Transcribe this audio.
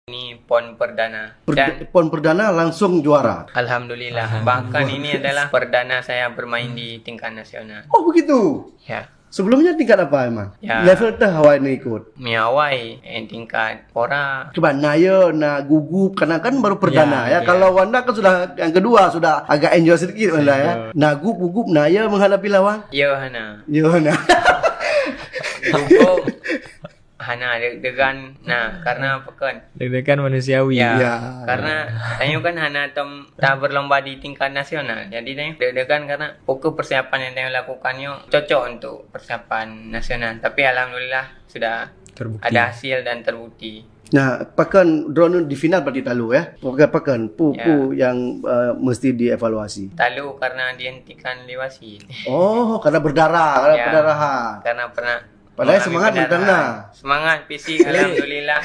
Ini PON perdana dan PON perdana langsung juara. alhamdulillah. Bahkan ini adalah perdana saya bermain di tingkat nasional. Oh begitu. Ya, Sebelumnya tingkat apa emang? Ya. Level teh awak ini ikut. miawai tingkat pora. Coba naya na gugup karena kan baru perdana ya. Ya. Kalau Wanda kan sudah yang kedua sudah agak enjoy sedikit Wanda ya. Nagu gugup naya menghadapi lawan. Yo hana. Gimana? Gugup hana deg-degan. Nah, karena apa kan? Deg-degan manusiawi. Ya, Ya. karena Tanyo kan hana tak berlomba di tingkat nasional. Jadi Tanyo deg-degan karena pokok persiapan yang Tanyo lakukannya cocok untuk persiapan nasional. Tapi alhamdulillah sudah Terbukti. ada hasil dan terbukti. Nah, pakan drone di final berarti talu ya. Pakan pu yang mesti dievaluasi. Lalu karena dihentikan liwasi. Oh, karena berdarah, karena Ya. perdarahan. Karena pernah Padahal mengalami semangat pendarahan. menang. Semangat fisik alhamdulillah.